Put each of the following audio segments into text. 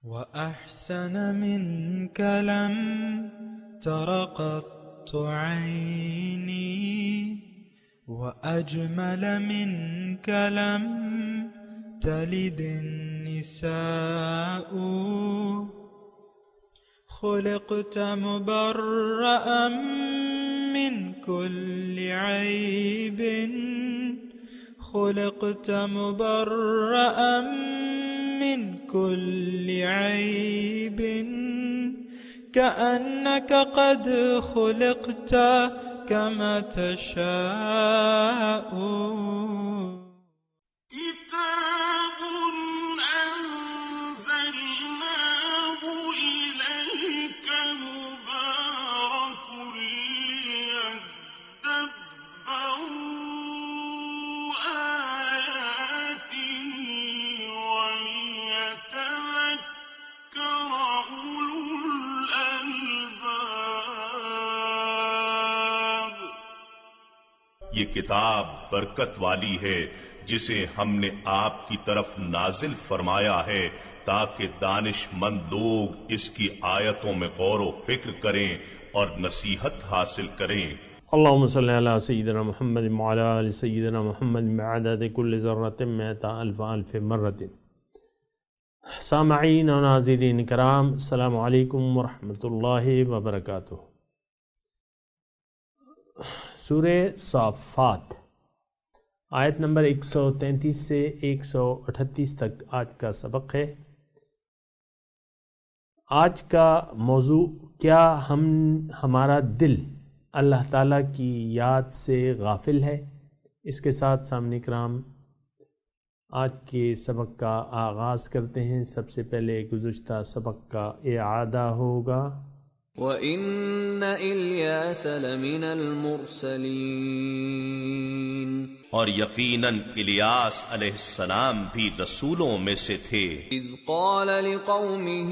وأحسن منك لم تر قط عيني وأجمل منك لم تلد النساء خلقت مبرأ من كل عيب خلقت مبرأ من كل عيب كأنك قد خلقت كما تشاء كتاب أنزلناه إليك مبارك ليدبروا آياته وليتذكر أولو الألباب. یہ کتاب برکت والی ہے جسے ہم نے آپ کی طرف نازل فرمایا ہے تاکہ دانش مند لوگ اس کی آیتوں میں غور و فکر کریں اور نصیحت حاصل کریں. اللهم صل على سيدنا محمد وعلى آل سيدنا محمد بعدد كل ذرة مئة ألف ألف مرة. سامعین و ناظرین کرام، السلام علیکم ورحمۃ اللہ وبرکاتہ. سورہ صافات آیت نمبر 133 سے 138 تک آج کا سبق ہے. آج کا موضوع، کیا ہمارا دل اللہ تعالیٰ کی یاد سے غافل ہے؟ اس کے ساتھ سامعین کرام آج کے سبق کا آغاز کرتے ہیں. سب سے پہلے گزشتہ سبق کا اعادہ ہوگا. وَإِنَّ إِلْيَاسَ لَمِنَ الْمُرْسَلِينَ، اور یقیناً الیاس علیہ السلام بھی رسولوں میں سے تھے. اذ قال لقومه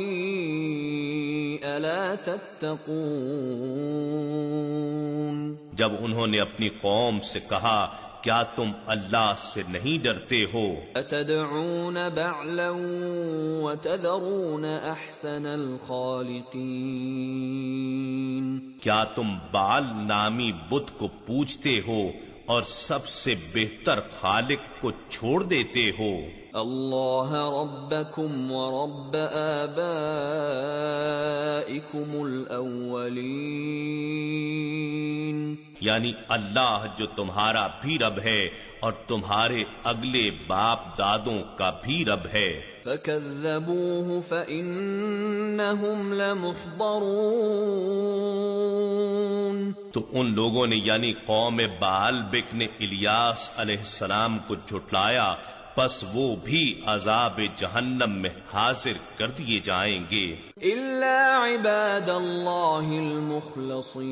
ألا تتقون، جب انہوں نے اپنی قوم سے کہا کیا تم اللہ سے نہیں ڈرتے ہو؟ أتدعون بعلا وتذرون أحسن الخالقين، کیا تم بعل نامی بت کو پوجتے ہو اور سب سے بہتر خالق کو چھوڑ دیتے ہو؟ اللہ ربکم ورب آبائکم الاولین، یعنی اللہ جو تمہارا بھی رب ہے اور تمہارے اگلے باپ دادوں کا بھی رب ہے. فکذبوہ فإنہم لمحضرون، تو ان لوگوں نے یعنی قوم بعل بک نے الیاس علیہ السلام کو جھٹلایا، پس وہ بھی عذاب جہنم میں حاضر کر دیے جائیں گے. الا عباد اللہ المخلصین،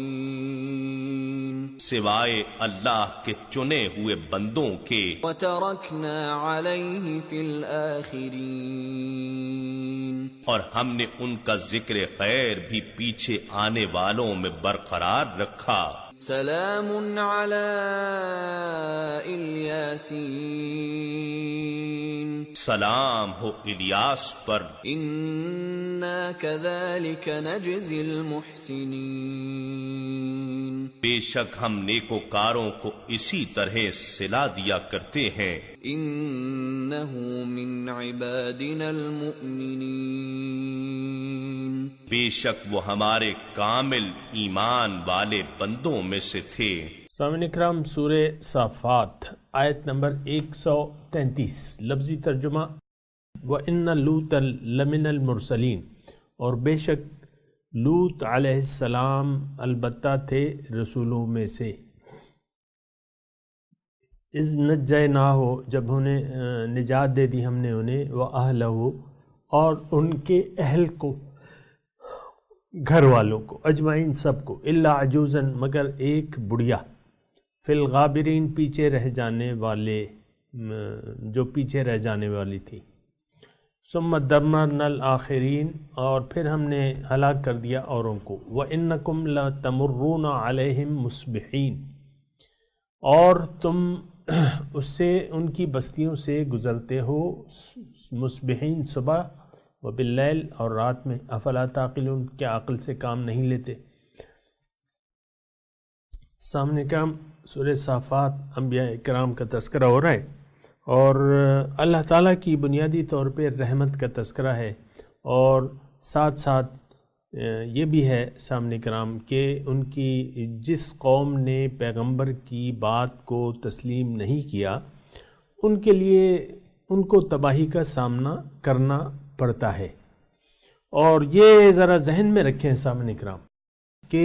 سوائے اللہ کے چنے ہوئے بندوں کے. وترکنا علیہ فی الآخرین، اور ہم نے ان کا ذکر خیر بھی پیچھے آنے والوں میں برقرار رکھا. سلام علی الیاسین، سلام ہو الیاس پر. انا کذالک نجزی المحسنین، بے شک ہم نیکوکاروں کو اسی طرح صلا دیا کرتے ہیں. انہ من عبادنا المؤمنین، بے شک وہ ہمارے کامل ایمان والے بندوں میں سے تھے. سامعین اکرام، سورہ صافات آیت نمبر 133 لفظی ترجمہ: وَإِنَّ لُوطًا لَمِنَ الْمُرْسَلِينَ، اور بے شک لوط علیہ السلام البتہ تھے رسولوں میں سے. اذ نجیناہ، جب انہیں نجات دے دی ہم نے انہیں، وَأَهْلَهُ، اور ان کے اہل کو، گھر والوں کو، اجمعین سب کو، الا عجوزا، مگر ایک بڑھیا، فی الغابرین، پیچھے رہ جانے والے، جو پیچھے رہ جانے والی تھی. ثم دمرنا الآخرین، اور پھر ہم نے ہلاک کر دیا اوروں کو. وَإِنَّكُمْ لَتَمُرُّونَ عَلَيْهِمْ مُصْبِحِينَ، اور تم اس سے، ان کی بستیوں سے گزرتے ہو، مصبحین، صبح، وباللیل، اور رات میں، افلا تعقلون، کیا عقل سے کام نہیں لیتے؟ سامنے کام سورہ صافات انبیاء کرام کا تذکرہ ہو رہا ہے، اور اللہ تعالیٰ کی بنیادی طور پہ رحمت کا تذکرہ ہے، اور ساتھ ساتھ یہ بھی ہے سامنے کرام کہ ان کی جس قوم نے پیغمبر کی بات کو تسلیم نہیں کیا ان کے لیے ان کو تباہی کا سامنا کرنا پڑتا ہے۔ اور یہ ذرا ذہن میں رکھیں سامنے کرام کہ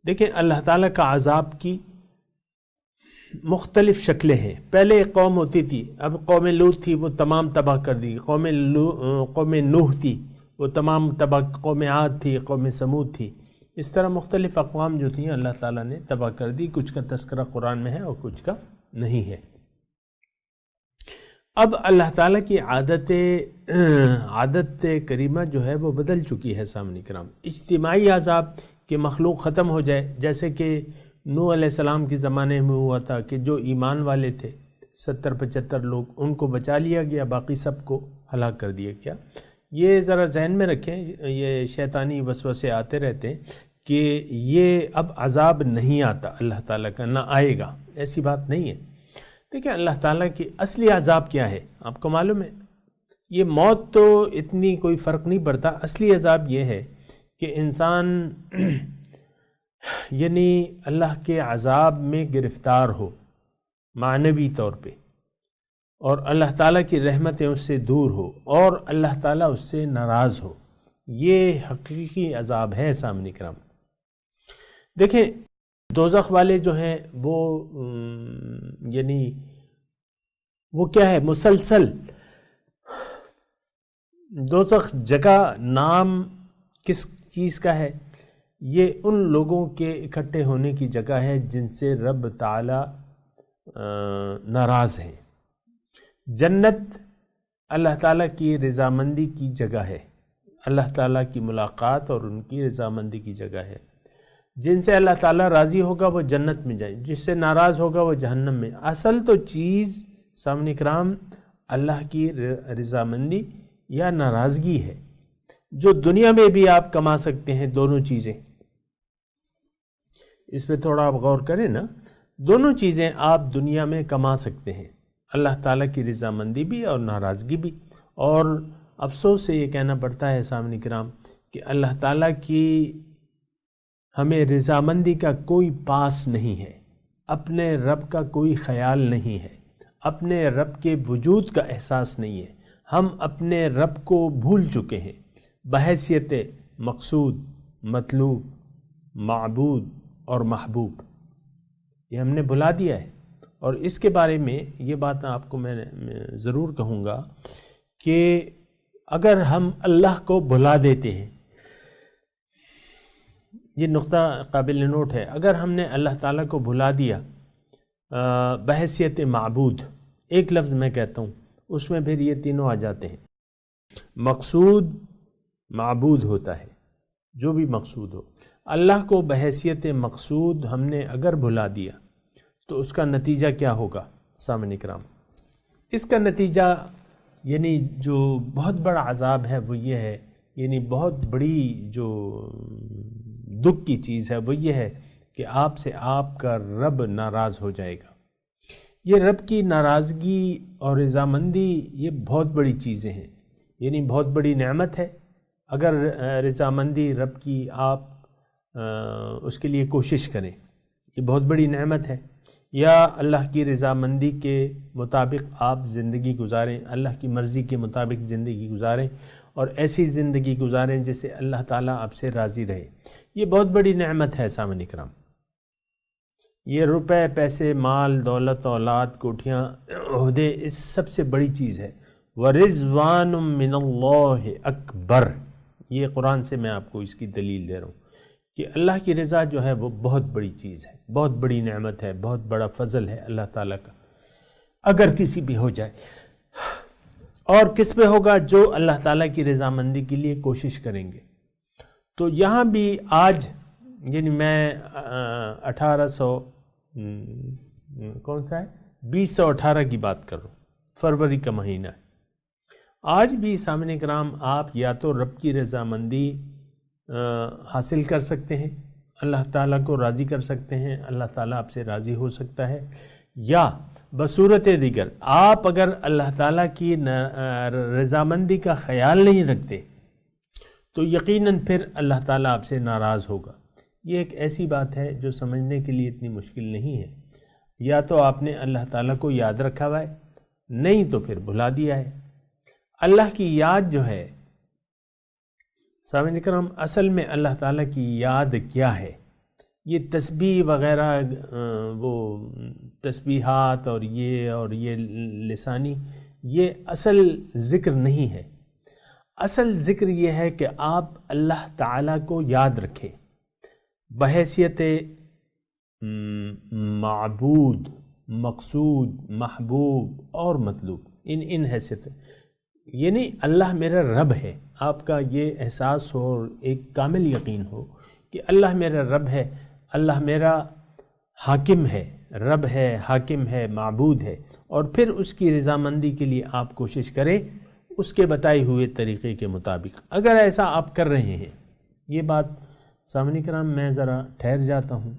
دیکھیں اللہ تعالیٰ کا عذاب کی مختلف شکلیں ہیں۔ پہلے ایک قوم ہوتی تھی، اب قوم لوط تھی، وہ تمام تباہ کر دی۔ قوم نوح تھی، وہ تمام تباہ۔ قوم عاد تھی، قوم سمود تھی۔ اس طرح مختلف اقوام جو تھیں اللہ تعالیٰ نے تباہ کر دی، کچھ کا تذکرہ قرآن میں ہے اور کچھ کا نہیں ہے۔ اب اللہ تعالیٰ کی عادت کریمہ جو ہے وہ بدل چکی ہے سامنے کرام۔ اجتماعی عذاب کہ مخلوق ختم ہو جائے، جیسے کہ نوح علیہ السلام کے زمانے میں ہوا تھا کہ جو ایمان والے تھے 70-75 لوگ، ان کو بچا لیا گیا، باقی سب کو ہلاک کر دیا گیا۔ یہ ذرا ذہن میں رکھیں، یہ شیطانی وسوسے آتے رہتے ہیں کہ یہ اب عذاب نہیں آتا اللہ تعالیٰ کا، نہ آئے گا، ایسی بات نہیں ہے۔ دیکھیں اللہ تعالیٰ کی اصلی عذاب کیا ہے آپ کو معلوم ہے؟ یہ موت تو اتنی کوئی فرق نہیں پڑتا، اصلی عذاب یہ ہے کہ انسان یعنی اللہ کے عذاب میں گرفتار ہو معنوی طور پہ، اور اللہ تعالیٰ کی رحمتیں اس سے دور ہو، اور اللہ تعالیٰ اس سے ناراض ہو۔ یہ حقیقی عذاب ہے سامنے کرام۔ دیکھیں دوزخ والے جو ہیں وہ یعنی وہ کیا ہے، مسلسل دوزخ جگہ نام کس چیز کا ہے؟ یہ ان لوگوں کے اکٹھے ہونے کی جگہ ہے جن سے رب تعالی ناراض ہے۔ جنت اللہ تعالیٰ کی رضامندی کی جگہ ہے، اللہ تعالیٰ کی ملاقات اور ان کی رضامندی کی جگہ ہے۔ جن سے اللہ تعالیٰ راضی ہوگا وہ جنت میں جائیں، جس سے ناراض ہوگا وہ جہنم میں۔ اصل تو چیز سامنے کرام اللہ کی رضامندی یا ناراضگی ہے، جو دنیا میں بھی آپ کما سکتے ہیں، دونوں چیزیں۔ اس پہ تھوڑا آپ غور کریں نا، دونوں چیزیں آپ دنیا میں کما سکتے ہیں، اللہ تعالیٰ کی رضامندی بھی اور ناراضگی بھی۔ اور افسوس سے یہ کہنا پڑتا ہے سامنے کرام کہ اللہ تعالیٰ کی ہمیں رضامندی کا کوئی پاس نہیں ہے، اپنے رب کا کوئی خیال نہیں ہے، اپنے رب کے وجود کا احساس نہیں ہے۔ ہم اپنے رب کو بھول چکے ہیں بحیثیت مقصود، مطلوب، معبود اور محبوب، یہ ہم نے بھلا دیا ہے۔ اور اس کے بارے میں یہ بات آپ کو میں ضرور کہوں گا کہ اگر ہم اللہ کو بھلا دیتے ہیں، یہ نقطہ قابل نوٹ ہے، اگر ہم نے اللہ تعالیٰ کو بھلا دیا بحیثیت معبود، ایک لفظ میں کہتا ہوں اس میں پھر یہ تینوں آ جاتے ہیں۔ مقصود معبود ہوتا ہے، جو بھی مقصود ہو، اللہ کو بحیثیت مقصود ہم نے اگر بھلا دیا تو اس کا نتیجہ کیا ہوگا سامنے کرام؟ اس کا نتیجہ یعنی جو بہت بڑا عذاب ہے وہ یہ ہے، یعنی بہت بڑی جو دکھ کی چیز ہے وہ یہ ہے کہ آپ سے آپ کا رب ناراض ہو جائے گا۔ یہ رب کی ناراضگی اور رضامندی یہ بہت بڑی چیزیں ہیں، یعنی بہت بڑی نعمت ہے۔ اگر رضامندی رب کی آپ اس کے لیے کوشش کریں، یہ بہت بڑی نعمت ہے۔ یا اللہ کی رضامندی کے مطابق آپ زندگی گزاریں، اللہ کی مرضی کے مطابق زندگی گزاریں، اور ایسی زندگی گزاریں جس سے اللہ تعالیٰ آپ سے راضی رہے۔ یہ بہت بڑی نعمت ہے سامنے کرام۔ یہ روپے، پیسے، مال، دولت، اولاد، کوٹھیاں، عہدے، اس سب سے بڑی چیز ہے۔ وَرِضْوَانٌ مِّنَ اللَّهِ أَكْبَرُ، یہ قرآن سے میں آپ کو اس کی دلیل دے رہا ہوں کہ اللہ کی رضا جو ہے وہ بہت بڑی چیز ہے، بہت بڑی نعمت ہے، بہت بڑا فضل ہے اللہ تعالیٰ کا، اگر کسی بھی ہو جائے۔ اور کس پہ ہوگا؟ جو اللہ تعالیٰ کی رضامندی کے لیے کوشش کریں گے۔ تو یہاں بھی آج یعنی میں 2018 کی بات کر رہا ہوں، فروری کا مہینہ ہے، آج بھی سامعین کرام آپ یا تو رب کی رضامندی حاصل کر سکتے ہیں، اللہ تعالیٰ کو راضی کر سکتے ہیں، اللہ تعالیٰ آپ سے راضی ہو سکتا ہے، یا بصورت دیگر آپ اگر اللہ تعالیٰ کی رضامندی کا خیال نہیں رکھتے تو یقیناً پھر اللہ تعالیٰ آپ سے ناراض ہوگا۔ یہ ایک ایسی بات ہے جو سمجھنے کے لیے اتنی مشکل نہیں ہے، یا تو آپ نے اللہ تعالیٰ کو یاد رکھا ہوا ہے، نہیں تو پھر بھلا دیا ہے۔ اللہ کی یاد جو ہے سامعین کرام، اصل میں اللہ تعالیٰ کی یاد کیا ہے؟ یہ تسبیح وغیرہ، وہ تسبیحات اور یہ لسانی، یہ اصل ذکر نہیں ہے۔ اصل ذکر یہ ہے کہ آپ اللہ تعالیٰ کو یاد رکھیں بحیثیت معبود، مقصود، محبوب اور مطلوب، ان حیثیت، یعنی اللہ میرا رب ہے، آپ کا یہ احساس ہو اور ایک کامل یقین ہو کہ اللہ میرا رب ہے، اللہ میرا حاکم ہے، رب ہے، حاکم ہے، معبود ہے، اور پھر اس کی رضامندی کے لیے آپ کوشش کریں اس کے بتائے ہوئے طریقے کے مطابق۔ اگر ایسا آپ کر رہے ہیں، یہ بات سامعین کرام میں ذرا ٹھہر جاتا ہوں،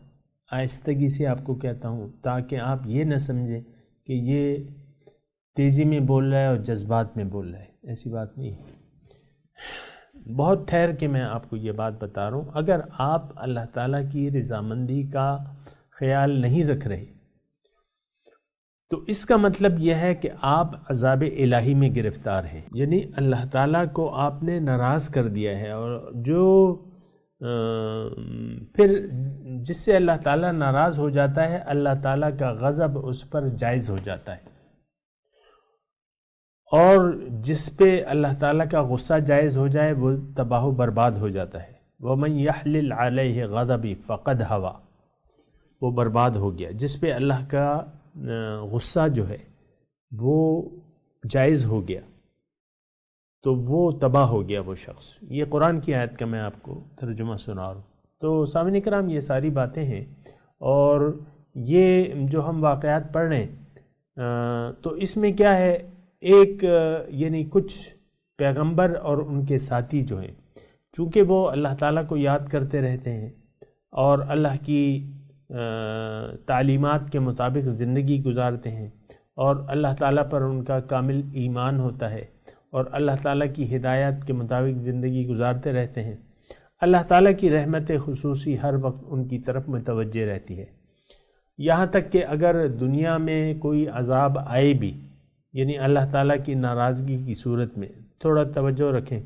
آہستگی سے آپ کو کہتا ہوں تاکہ آپ یہ نہ سمجھیں کہ یہ تیزی میں بول رہا ہے اور جذبات میں بول رہا ہے، ایسی بات نہیں ہے۔ بہت ٹھہر کے میں آپ کو یہ بات بتا رہا ہوں، اگر آپ اللہ تعالیٰ کی رضامندی کا خیال نہیں رکھ رہے تو اس کا مطلب یہ ہے کہ آپ عذاب الہی میں گرفتار ہیں، یعنی اللہ تعالیٰ کو آپ نے ناراض کر دیا ہے، اور جو پھر جس سے اللہ تعالیٰ ناراض ہو جاتا ہے، اللہ تعالیٰ کا غضب اس پر جائز ہو جاتا ہے، اور جس پہ اللہ تعالیٰ کا غصہ جائز ہو جائے وہ تباہ و برباد ہو جاتا ہے۔ وَمَن يَحْلِلْ عَلَيْهِ غَضَبِ فَقَدْ هَوَى، وہ برباد ہو گیا۔ جس پہ اللہ کا غصہ جو ہے وہ جائز ہو گیا تو وہ تباہ ہو گیا وہ شخص۔ یہ قرآن کی آیت کا میں آپ کو ترجمہ سنا رہا ہوں۔ تو سامعین کرام، یہ ساری باتیں ہیں، اور یہ جو ہم واقعات پڑھ رہے ہیں تو اس میں کیا ہے، ایک یعنی کچھ پیغمبر اور ان کے ساتھی جو ہیں، چونکہ وہ اللہ تعالیٰ کو یاد کرتے رہتے ہیں اور اللہ کی تعلیمات کے مطابق زندگی گزارتے ہیں، اور اللہ تعالیٰ پر ان کا کامل ایمان ہوتا ہے، اور اللہ تعالیٰ کی ہدایت کے مطابق زندگی گزارتے رہتے ہیں، اللہ تعالیٰ کی رحمت خصوصی ہر وقت ان کی طرف متوجہ رہتی ہے، یہاں تک کہ اگر دنیا میں کوئی عذاب آئے بھی، یعنی اللہ تعالیٰ کی ناراضگی کی صورت میں، تھوڑا توجہ رکھیں،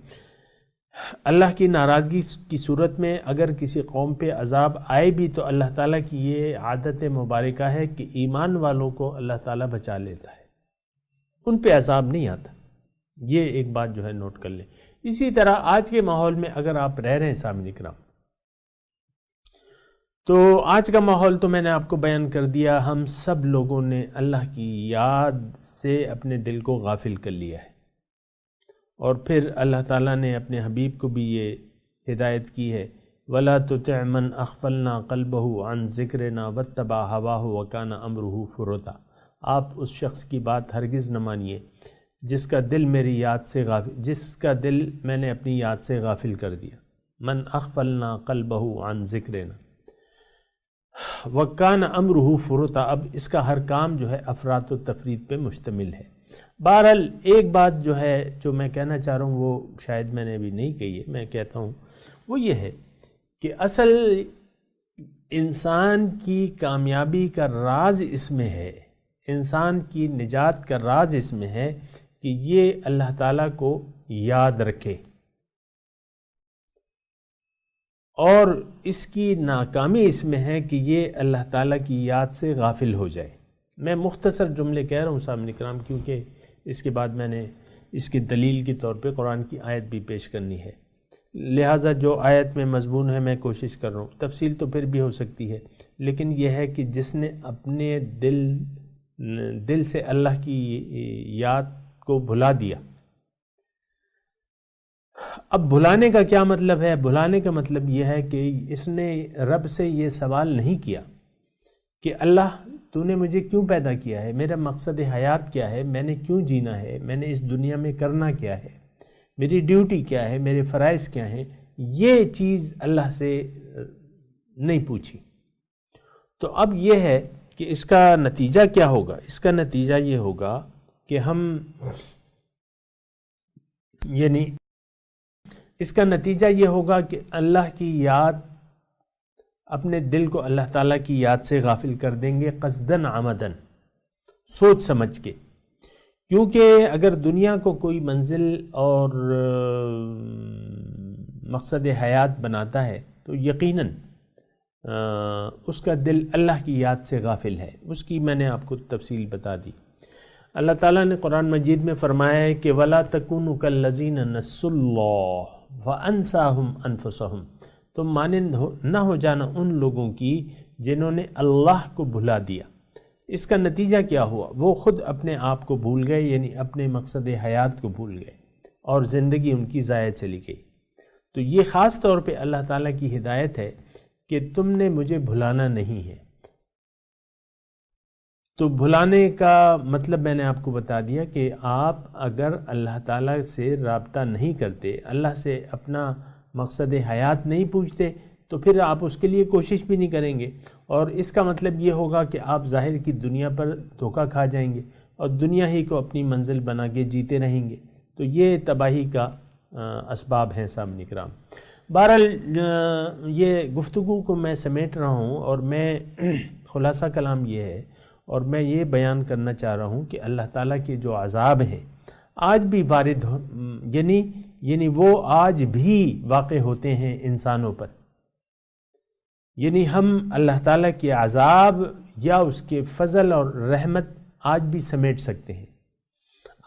اللہ کی ناراضگی کی صورت میں اگر کسی قوم پہ عذاب آئے بھی تو اللہ تعالیٰ کی یہ عادت مبارکہ ہے کہ ایمان والوں کو اللہ تعالیٰ بچا لیتا ہے، ان پہ عذاب نہیں آتا۔ یہ ایک بات جو ہے نوٹ کر لیں۔ اسی طرح آج کے ماحول میں اگر آپ رہ رہے ہیں سامعین کرام، تو آج کا ماحول تو میں نے آپ کو بیان کر دیا، ہم سب لوگوں نے اللہ کی یاد سے اپنے دل کو غافل کر لیا ہے، اور پھر اللہ تعالیٰ نے اپنے حبیب کو بھی یہ ہدایت کی ہے، وَلَا تُطِعْ مَنْ أَغْفَلْنَا قَلْبَهُ عَنْ ذِكْرِنَا وَاتَّبَعَ هَوَاهُ وَكَانَ أَمْرُهُ فُرُطًا۔ آپ اس شخص کی بات ہرگز نہ مانیے جس کا دل میری یاد سے غافل، جس کا دل میں نے اپنی یاد سے غافل کر دیا۔ من اغفلنا قلبه عن ذکرنا وکان امرہ فرطا، اب اس کا ہر کام جو ہے افراط و تفرید پہ مشتمل ہے۔ بہرحال ایک بات جو ہے جو میں کہنا چاہ رہا ہوں وہ شاید میں نے ابھی نہیں کہی ہے، میں کہتا ہوں، وہ یہ ہے کہ اصل انسان کی کامیابی کا راز اس میں ہے، انسان کی نجات کا راز اس میں ہے کہ یہ اللہ تعالیٰ کو یاد رکھے، اور اس کی ناکامی اس میں ہے کہ یہ اللہ تعالیٰ کی یاد سے غافل ہو جائے۔ میں مختصر جملے کہہ رہا ہوں سامعین کرام، کیونکہ اس کے بعد میں نے اس کی دلیل کے طور پہ قرآن کی آیت بھی پیش کرنی ہے، لہٰذا جو آیت میں مضمون ہے میں کوشش کر رہا ہوں، تفصیل تو پھر بھی ہو سکتی ہے، لیکن یہ ہے کہ جس نے اپنے دل سے اللہ کی یاد کو بھلا دیا۔ اب بھلانے کا کیا مطلب ہے؟ بھلانے کا مطلب یہ ہے کہ اس نے رب سے یہ سوال نہیں کیا کہ اللہ تو نے مجھے کیوں پیدا کیا ہے، میرا مقصد حیات کیا ہے، میں نے کیوں جینا ہے، میں نے اس دنیا میں کرنا کیا ہے، میری ڈیوٹی کیا ہے، میرے فرائض کیا ہیں، یہ چیز اللہ سے نہیں پوچھی۔ تو اب یہ ہے کہ اس کا نتیجہ کیا ہوگا؟ اس کا نتیجہ یہ ہوگا کہ ہم یعنی اس کا نتیجہ یہ ہوگا کہ اللہ کی یاد، اپنے دل کو اللہ تعالیٰ کی یاد سے غافل کر دیں گے، قصدن عمدن، سوچ سمجھ کے۔ کیونکہ اگر دنیا کو کوئی منزل اور مقصد حیات بناتا ہے تو یقیناً اس کا دل اللہ کی یاد سے غافل ہے۔ اس کی میں نے آپ کو تفصیل بتا دی۔ اللہ تعالیٰ نے قرآن مجید میں فرمایا ہے کہ وَلَا تَكُونُوا كَالَّذِينَ نَسُوا اللَّهَ وَأَنسَاهُمْ أَنفُسَهُمْ، تم مانند نہ ہو جانا ان لوگوں کی جنہوں نے اللہ کو بھلا دیا۔ اس کا نتیجہ کیا ہوا؟ وہ خود اپنے آپ کو بھول گئے، یعنی اپنے مقصد حیات کو بھول گئے اور زندگی ان کی ضائع چلی گئی۔ تو یہ خاص طور پہ اللہ تعالیٰ کی ہدایت ہے کہ تم نے مجھے بھلانا نہیں ہے۔ تو بھلانے کا مطلب میں نے آپ کو بتا دیا کہ آپ اگر اللہ تعالیٰ سے رابطہ نہیں کرتے، اللہ سے اپنا مقصد حیات نہیں پوچھتے، تو پھر آپ اس کے لیے کوشش بھی نہیں کریں گے، اور اس کا مطلب یہ ہوگا کہ آپ ظاہر کی دنیا پر دھوکہ کھا جائیں گے اور دنیا ہی کو اپنی منزل بنا کے جیتے رہیں گے۔ تو یہ تباہی کا اسباب ہیں سامعین کرام۔ بہرحال یہ گفتگو کو میں سمیٹ رہا ہوں، اور میں خلاصہ کلام یہ ہے، اور میں یہ بیان کرنا چاہ رہا ہوں کہ اللہ تعالیٰ کے جو عذاب ہیں آج بھی وارد یعنی وہ آج بھی واقع ہوتے ہیں انسانوں پر۔ یعنی ہم اللہ تعالیٰ کے عذاب یا اس کے فضل اور رحمت آج بھی سمیٹ سکتے ہیں۔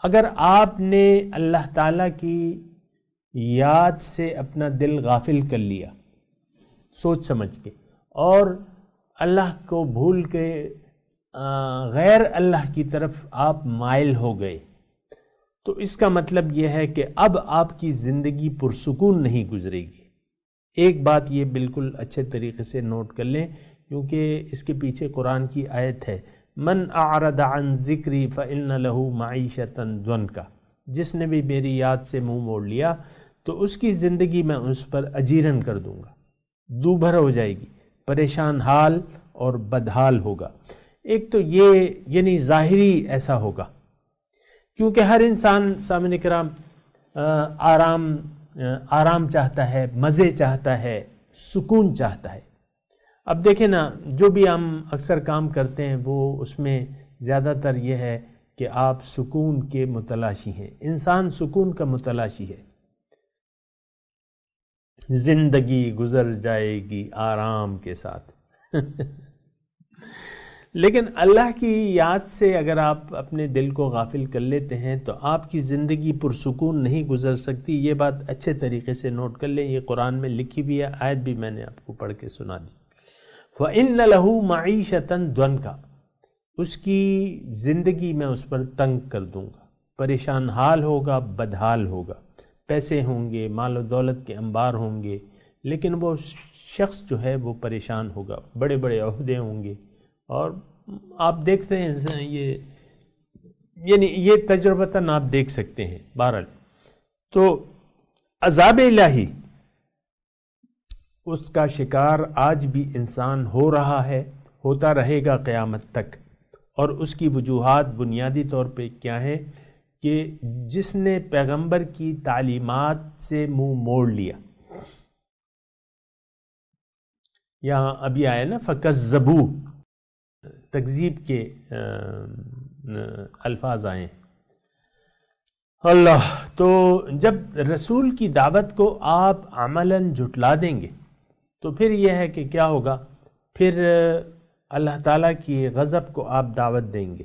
اگر آپ نے اللہ تعالیٰ کی یاد سے اپنا دل غافل کر لیا سوچ سمجھ کے، اور اللہ کو بھول کے غیر اللہ کی طرف آپ مائل ہو گئے، تو اس کا مطلب یہ ہے کہ اب آپ کی زندگی پرسکون نہیں گزرے گی۔ ایک بات یہ بالکل اچھے طریقے سے نوٹ کر لیں، کیونکہ اس کے پیچھے قرآن کی آیت ہے، من اعرض عن ذکری فإن له معیشۃ ضنکا، جس نے بھی میری یاد سے منہ موڑ لیا تو اس کی زندگی میں اس پر اجیرن کر دوں گا، دوبھر ہو جائے گی، پریشان حال اور بدحال ہوگا۔ ایک تو یہ یعنی ظاہری ایسا ہوگا، کیونکہ ہر انسان سامعین کرام آرام چاہتا ہے، مزے چاہتا ہے، سکون چاہتا ہے۔ اب دیکھیں نا، جو بھی ہم اکثر کام کرتے ہیں وہ اس میں زیادہ تر یہ ہے کہ آپ سکون کے متلاشی ہیں، انسان سکون کا متلاشی ہے۔ زندگی گزر جائے گی آرام کے ساتھ لیکن اللہ کی یاد سے اگر آپ اپنے دل کو غافل کر لیتے ہیں تو آپ کی زندگی پرسکون نہیں گزر سکتی۔ یہ بات اچھے طریقے سے نوٹ کر لیں، یہ قرآن میں لکھی بھی ہے، آیت بھی میں نے آپ کو پڑھ کے سنا دی۔ وَإِنَّ لَهُ مَعِيشَةً ضَنْكَ، اس کی زندگی میں اس پر تنگ کر دوں گا، پریشان حال ہوگا، بدحال ہوگا، پیسے ہوں گے، مال و دولت کے انبار ہوں گے، لیکن وہ شخص جو ہے وہ پریشان ہوگا، بڑے بڑے عہدے ہوں گے، اور آپ دیکھتے ہیں یہ تجربتاً آپ دیکھ سکتے ہیں۔ بہرحال تو عذاب الہی اس کا شکار آج بھی انسان ہو رہا ہے، ہوتا رہے گا قیامت تک، اور اس کی وجوہات بنیادی طور پہ کیا ہے کہ جس نے پیغمبر کی تعلیمات سے منہ موڑ لیا۔ یہاں ابھی آیا نا فَكَذَّبُوا، تکذیب کے الفاظ آئے ہیں۔ اللہ، تو جب رسول کی دعوت کو آپ عملاً جھٹلا دیں گے تو پھر یہ ہے کہ کیا ہوگا، پھر اللہ تعالیٰ کی غضب کو آپ دعوت دیں گے۔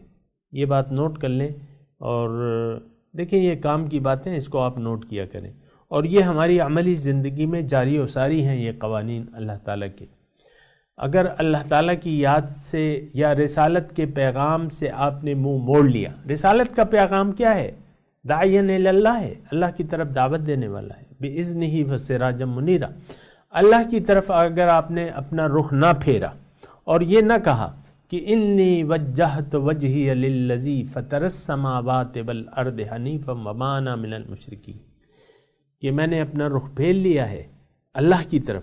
یہ بات نوٹ کر لیں، اور دیکھیں یہ کام کی باتیں، اس کو آپ نوٹ کیا کریں، اور یہ ہماری عملی زندگی میں جاری و ساری ہیں یہ قوانین اللہ تعالیٰ کے۔ اگر اللہ تعالیٰ کی یاد سے یا رسالت کے پیغام سے آپ نے منہ موڑ لیا، رسالت کا پیغام کیا ہے؟ داعین الی اللہ ہے، اللہ کی طرف دعوت دینے والا ہے، بِإِذْنِهِ وَسِرَاجًا مُنِيرًا۔ اللہ کی طرف اگر آپ نے اپنا رخ نہ پھیرا اور یہ نہ کہا کہ انی وجہت وجہی للذی فطر السماوات والارض حنیفا وما انا من المشرکین، کہ میں نے اپنا رخ پھیر لیا ہے اللہ کی طرف،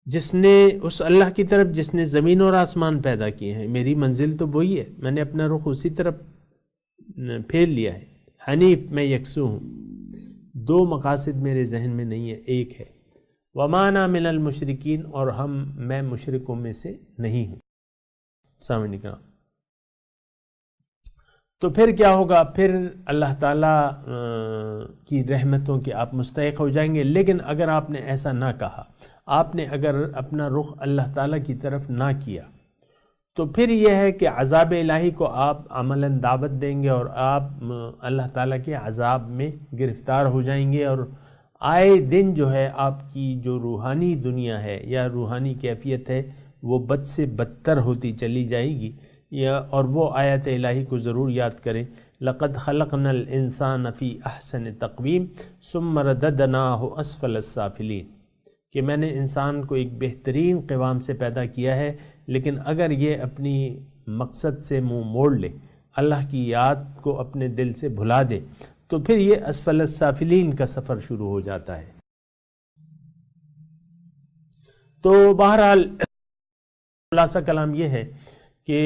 اس اللہ کی طرف جس نے زمین اور آسمان پیدا کیے ہیں، میری منزل تو وہی ہے، میں نے اپنا رخ اسی طرف پھیر لیا ہے۔ حنیف، میں یکسو ہوں، دو مقاصد میرے ذہن میں نہیں ہے، ایک ہے۔ وما انا من المشرکین، اور میں مشرکوں میں سے نہیں ہوں۔ سامنے کا تو پھر کیا ہوگا؟ پھر اللہ تعالیٰ کی رحمتوں کے آپ مستحق ہو جائیں گے۔ لیکن اگر آپ نے ایسا نہ کہا، آپ نے اگر اپنا رخ اللہ تعالیٰ کی طرف نہ کیا، تو پھر یہ ہے کہ عذاب الہی کو آپ عملاً دعوت دیں گے اور آپ اللہ تعالیٰ کے عذاب میں گرفتار ہو جائیں گے، اور آئے دن جو ہے آپ کی جو روحانی دنیا ہے یا روحانی کیفیت ہے وہ بد سے بدتر ہوتی چلی جائے گی۔ اور وہ آیت الہی کو ضرور یاد کریں، لَقَدْ خَلَقْنَا الْإِنسَانَ فِي أَحْسَنِ تَقْوِيمٍ ثُمَّ رَدَدْنَاهُ أَسْفَلَ السَّافِلِينَ، کہ میں نے انسان کو ایک بہترین قوام سے پیدا کیا ہے، لیکن اگر یہ اپنی مقصد سے منہ موڑ لے، اللہ کی یاد کو اپنے دل سے بھلا دے، تو پھر یہ اسفل السافلین کا سفر شروع ہو جاتا ہے۔ تو بہرحال خلاصہ کلام یہ ہے کہ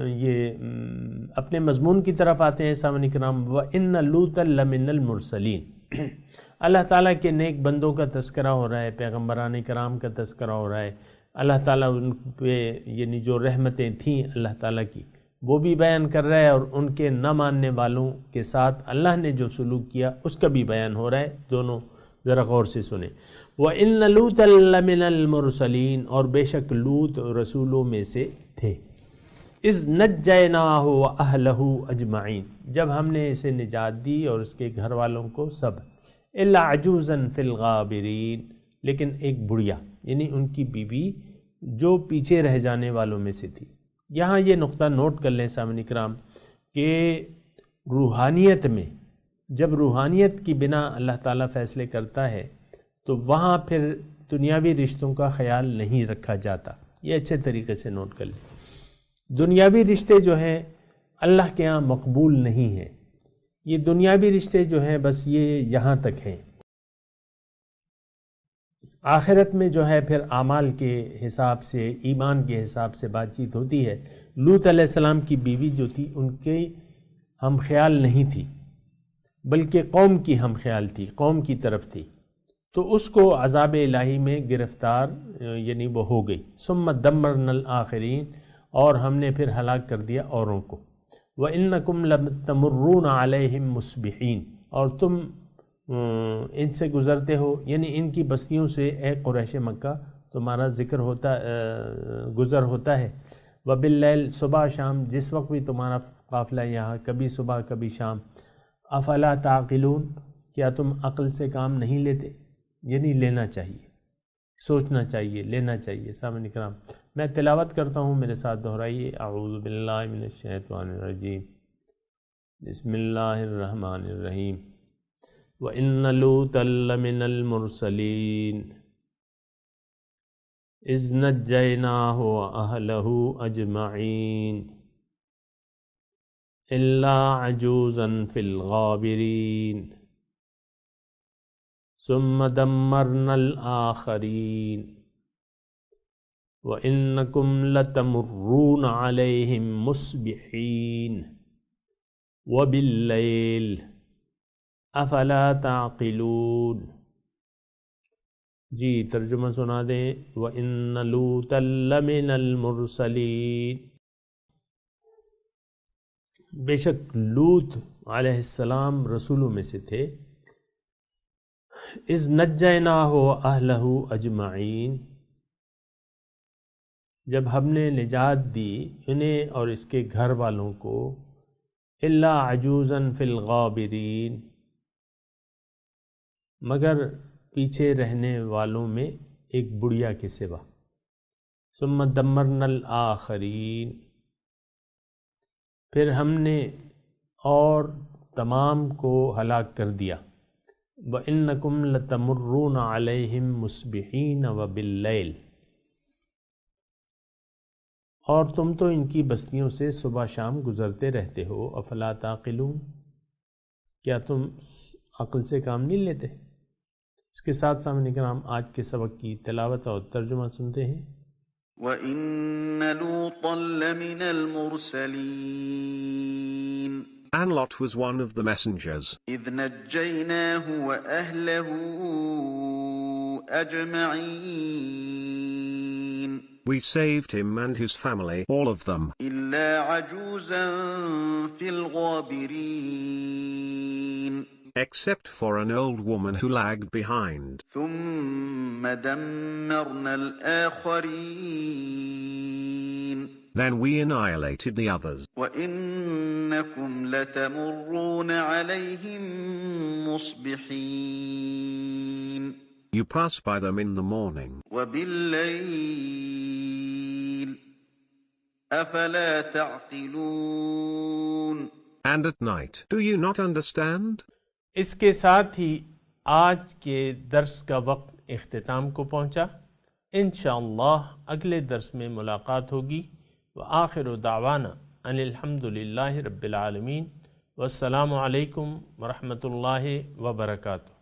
یہ اپنے مضمون کی طرف آتے ہیں سامعین کرام۔ وَإِنَّ لُوطًا لَمِنَ الْمُرْسَلِينَ، اللہ تعالیٰ کے نیک بندوں کا تذکرہ ہو رہا ہے، پیغمبران کرام کا تذکرہ ہو رہا ہے، اللہ تعالیٰ ان پہ یعنی جو رحمتیں تھیں اللہ تعالیٰ کی وہ بھی بیان کر رہا ہے، اور ان کے نہ ماننے والوں کے ساتھ اللہ نے جو سلوک کیا اس کا بھی بیان ہو رہا ہے۔ دونوں ذرا غور سے سنیں۔ وَإِنَّ لُوطًا لَمِنَ الْمُرْسَلِينَ، اور بے شک لوط رسولوں میں سے تھے۔ اِذْ نَجَّيْنَاهُ وَأَهْلَهُ أَجْمَعِينَ، جب ہم نے اسے نجات دی اور اس کے گھر والوں کو سب، إِلَّا عَجُوزًا فِي الْغَابِرِينَ، لیکن ایک بڑھیا یعنی ان کی بیوی جو پیچھے رہ جانے والوں میں سے تھی۔ یہاں یہ نقطہ نوٹ کر لیں سامعین کرام کہ روحانیت میں جب روحانیت کی بنا اللہ تعالیٰ فیصلے کرتا ہے تو وہاں پھر دنیاوی رشتوں کا خیال نہیں رکھا جاتا۔ یہ اچھے طریقے سے نوٹ کر لیں، دنیاوی رشتے جو ہیں اللہ کے ہاں مقبول نہیں ہیں، یہ دنیاوی رشتے جو ہیں بس یہ یہاں تک ہیں۔ آخرت میں جو ہے پھر اعمال کے حساب سے، ایمان کے حساب سے بات چیت ہوتی ہے۔ لوط علیہ السلام کی بیوی جو تھی ان کے ہم خیال نہیں تھی، بلکہ قوم کی ہم خیال تھی، قوم کی طرف تھی، تو اس کو عذاب الہی میں گرفتار یعنی وہ ہو گئی۔ ثم دمرنا الآخرین، اور ہم نے پھر ہلاک کر دیا اوروں کو۔ وَإِنَّكُمْ لَتَمُرُّونَ عَلَيْهِمْ مُصْبِحِينَ، اور تم ان سے گزرتے ہو، یعنی ان کی بستیوں سے، اے قریش مکہ تمہارا ذکر ہوتا گزر ہوتا ہے۔ وَبِاللَّيْلِ، صبح شام، جس وقت بھی تمہارا قافلہ یہاں کبھی صبح کبھی شام۔ افلا تعقلون، کیا تم عقل سے کام نہیں لیتے؟ یعنی لینا چاہیے، سوچنا چاہیے، لینا چاہیے۔ سامعین کرام میں تلاوت کرتا ہوں، میرے ساتھ دہرائیے۔ اعوذ باللہ من الشیطان الرجیم، بسم اللہ الرحمن الرحیم۔ وَإِنَّ لُوطًا لَمِنَ الْمُرْسَلِينَ إِذْ نَجَّيْنَاهُ وَأَهْلَهُ أَجْمَعِينَ إِلَّا عَجُوزًا فِي الْغَابِرِينَ ثُمَّ دَمَّرْنَا الْآخَرِينَ وَإِنَّكُمْ لَتَمُرُّونَ عَلَيْهِمْ مُصْبِحِينَ وَبِاللَّيْلِ افلا تعقلون۔ جی ترجمہ سنا دیں۔ وَإِنَّ لُوطًا لَمِنَ الْمُرْسَلِينَ، بے شک لوط علیہ السلام رسولوں میں سے تھے۔ اِذْ نَجَّيْنَاهُ وَأَهْلَهُ أَجْمَعِينَ، جب ہم نے نجات دی انہیں اور اس کے گھر والوں کو، إِلَّا عَجُوزًا فِي الْغَابِرِينَ، مگر پیچھے رہنے والوں میں ایک بڑھیا کے سوا۔ ثم دمرنا الآخرین، پھر ہم نے اور تمام کو ہلاک کر دیا۔ وَإِنَّكُمْ لَتَمُرُّونَ عَلَيْهِمْ مُصْبِحِينَ وَبِاللَّيْلِ، اور تم تو ان کی بستیوں سے صبح شام گزرتے رہتے ہو. افلا تعقلون، کیا تم عقل سے کام نہیں لیتے؟ اس کے ساتھ سامنے کرام آج کے سبق کی تلاوت اور ترجمہ سنتے ہیں. وَإِنَّ لُوطًا لَّمِنَ الْمُرْسَلِينَ And Lot was one of the messengers. إِذْ نَجَّيْنَاهُ وَأَهْلَهُ أَجْمَعِينَ We saved him and his family, all of them, إِلَّا عَجُوزًا فِي الْغَابِرِينَ except for an old woman who lagged behind. ثُمَّ دَمَّرْنَا الْآخَرِينَ Then we annihilated the others. وَإِنَّكُمْ لَتَمُرُّونَ عَلَيْهِمْ مُصْبِحِينَ You pass by them in the morning. وَبِاللَّيْلِ أَفَلَا تَعْقِلُونَ And at night. Do you not understand? اس کے ساتھ ہی آج کے درس کا وقت اختتام کو پہنچا. انشاءاللہ اگلے درس میں ملاقات ہوگی. وآخر دعوانا ان الحمد للہ رب العالمین، والسلام علیکم ورحمۃ اللہ وبرکاتہ.